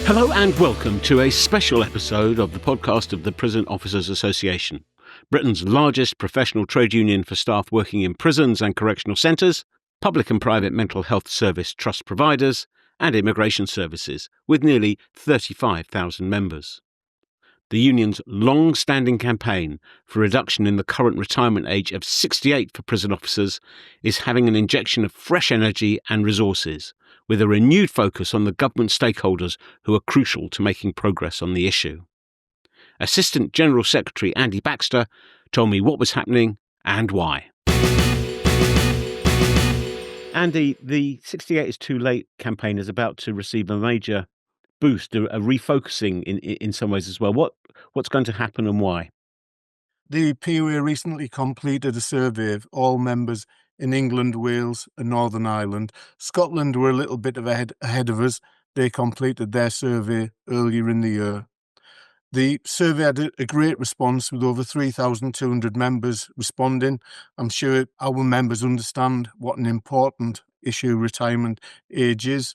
Hello and welcome to a special episode of the podcast of the Prison Officers Association, Britain's largest professional trade union for staff working in prisons and correctional centres, public and private mental health service trust providers, and immigration services, with nearly 35,000 members. The union's long-standing campaign for reduction in the current retirement age of 68 for prison officers is having an injection of fresh energy and resources, with a renewed focus on the government stakeholders who are crucial to making progress on the issue. Assistant General Secretary Andy Baxter told me what was happening and why. Andy, the 68 is Too Late campaign is about to receive a major boost, a refocusing in some ways as well. What's going to happen and why? The POA recently completed a survey of all members in England, Wales and Northern Ireland. Scotland were a little bit ahead of us. They completed their survey earlier in the year. The survey had a great response with over 3,200 members responding. I'm sure our members understand what an important issue retirement age is.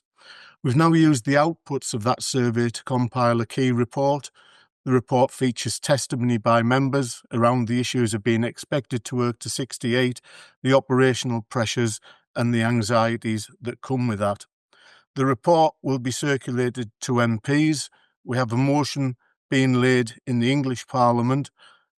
We've now used the outputs of that survey to compile a key report. The report features testimony by members around the issues of being expected to work to 68, the operational pressures and the anxieties that come with that. The report will be circulated to MPs. We have a motion being laid in the English Parliament.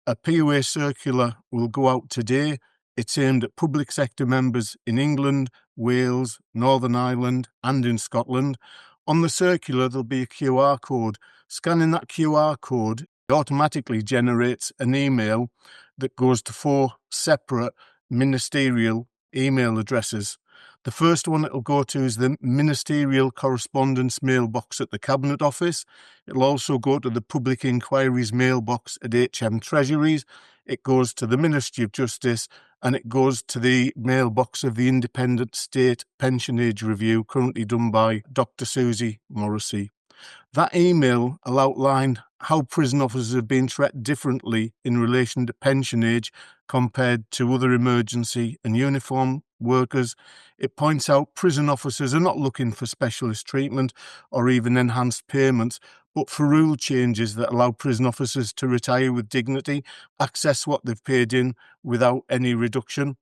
A POA circular will go out today. It's aimed at public sector members in England, Wales, Northern Ireland and in Scotland. On the circular, there'll be a QR code. Scanning that QR code automatically generates an email that goes to 4 separate ministerial email addresses. The first one it'll go to is the Ministerial Correspondence mailbox at the Cabinet Office. It'll also go to the Public Inquiries mailbox at HM Treasuries. It goes to the Ministry of Justice and it goes to the mailbox of the Independent State Pension Age Review, currently done by Dr. Susie Morrissey. That email will outline how prison officers have been treated differently in relation to pension age compared to other emergency and uniform workers. It points out prison officers are not looking for specialist treatment or even enhanced payments, but for rule changes that allow prison officers to retire with dignity, access what they've paid in without any reduction.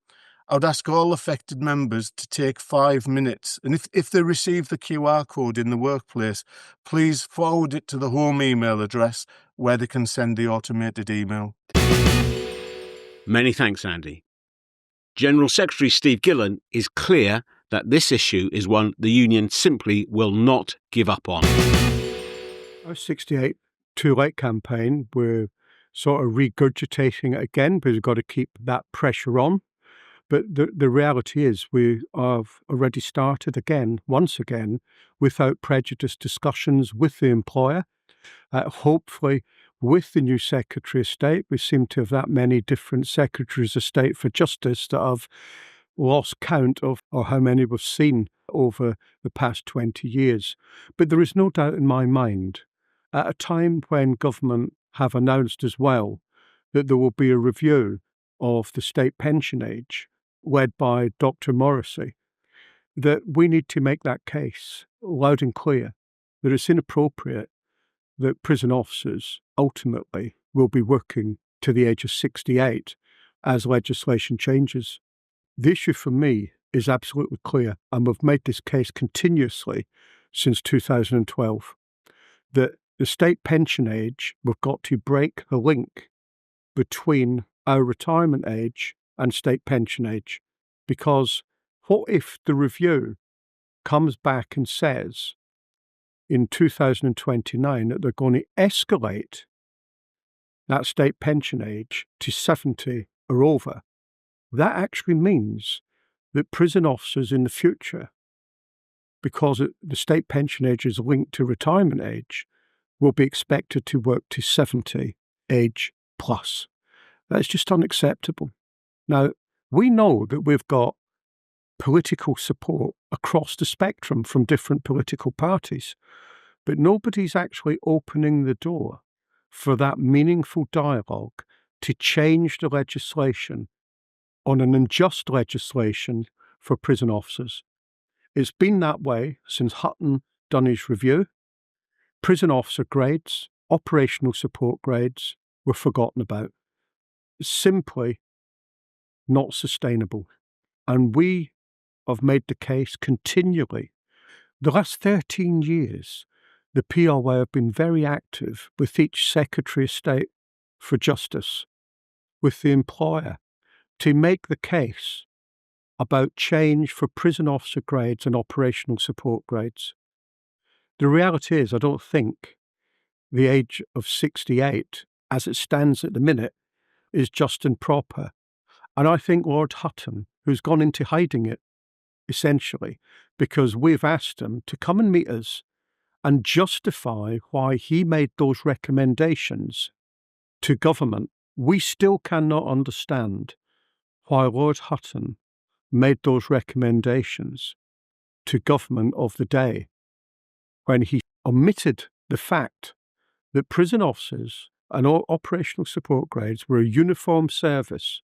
I would ask all affected members to take 5 minutes, and if they receive the QR code in the workplace, please forward it to the home email address where they can send the automated email. Many thanks, Andy. General Secretary Steve Gillen is clear that this issue is one the union simply will not give up on. Our 68 Too Late campaign, we're sort of regurgitating it again, but we've got to keep that pressure on. But the reality is we have already started once again, without prejudice discussions with the employer. Hopefully, with the new Secretary of State, we seem to have that many different Secretaries of State for Justice that have lost count of or how many we've seen over the past 20 years. But there is no doubt in my mind, at a time when government have announced as well that there will be a review of the state pension age, led by Dr. Morrissey, that we need to make that case loud and clear that it's inappropriate that prison officers ultimately will be working to the age of 68 as legislation changes. The issue for me is absolutely clear, and we've made this case continuously since 2012, that the state pension age, we've got to break the link between our retirement age and state pension age. Because what if the review comes back and says in 2029 that they're going to escalate that state pension age to 70 or over? That actually means that prison officers in the future, because the state pension age is linked to retirement age, will be expected to work to 70 age plus. That's just unacceptable. Now, we know that we've got political support across the spectrum from different political parties, but nobody's actually opening the door for that meaningful dialogue to change the legislation on an unjust legislation for prison officers. It's been that way since Hutton done his review. prison officer grades, operational support grades were forgotten about. Simply not sustainable. And we have made the case continually. The last 13 years, the PRA have been very active with each Secretary of State for Justice, with the employer, to make the case about change for prison officer grades and operational support grades. The reality is, I don't think the age of 68, as it stands at the minute, is just and proper. And I think Lord Hutton, who's gone into hiding it, essentially, because we've asked him to come and meet us and justify why he made those recommendations to government. We still cannot understand why Lord Hutton made those recommendations to government of the day when he omitted the fact that prison officers and operational support grades were a uniform service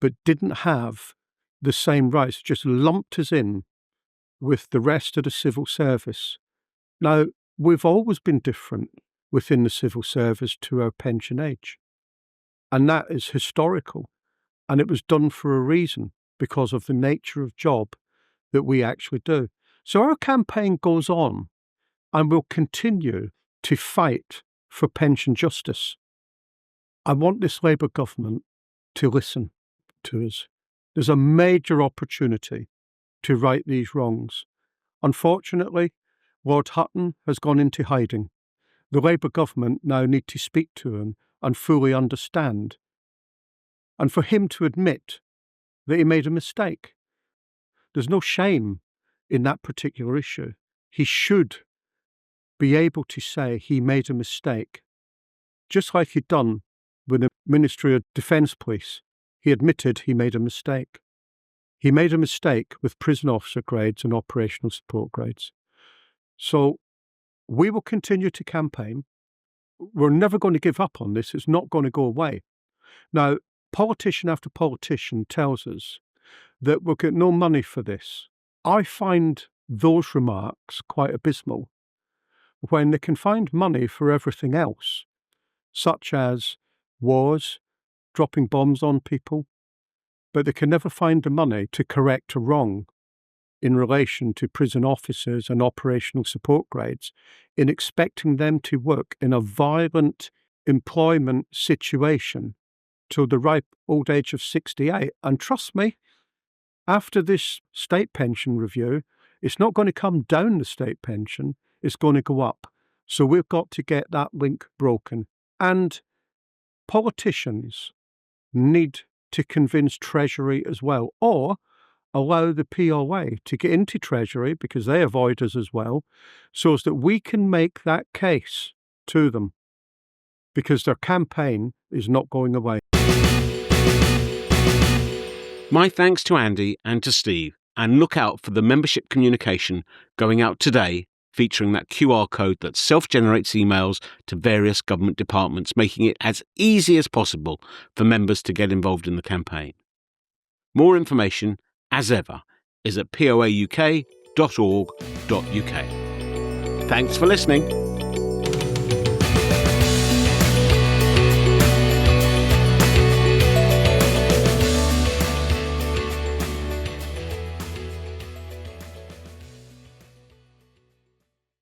but didn't have the same rights, just lumped us in with the rest of the civil service. Now, we've always been different within the civil service to our pension age, and that is historical, and it was done for a reason, because of the nature of job that we actually do. So our campaign goes on, and we'll continue to fight for pension justice. I want this Labour government to listen to us. There's a major opportunity to right these wrongs. Unfortunately, Lord Hutton has gone into hiding. The Labour government now need to speak to him and fully understand, and for him to admit that he made a mistake. There's no shame in that particular issue. He should be able to say he made a mistake, just like he'd done with the Ministry of Defence Police. He admitted he made a mistake. He made a mistake with prison officer grades and operational support grades. So we will continue to campaign. We're never going to give up on this. It's not going to go away. Now, politician after politician tells us that we'll get no money for this. I find those remarks quite abysmal when they can find money for everything else, such as wars, dropping bombs on people, but they can never find the money to correct a wrong in relation to prison officers and operational support grades, in expecting them to work in a violent employment situation till the ripe old age of 68. And trust me, after this state pension review, it's not going to come down the state pension, it's going to go up. So we've got to get that link broken. And politicians need to convince Treasury as well, or allow the PRA to get into Treasury, because they avoid us as well, so as that we can make that case to them, because their campaign is not going away. My thanks to Andy and to Steve, and look out for the membership communication going out today, featuring that QR code that self-generates emails to various government departments, making it as easy as possible for members to get involved in the campaign. More information, as ever, is at poauk.org.uk. Thanks for listening.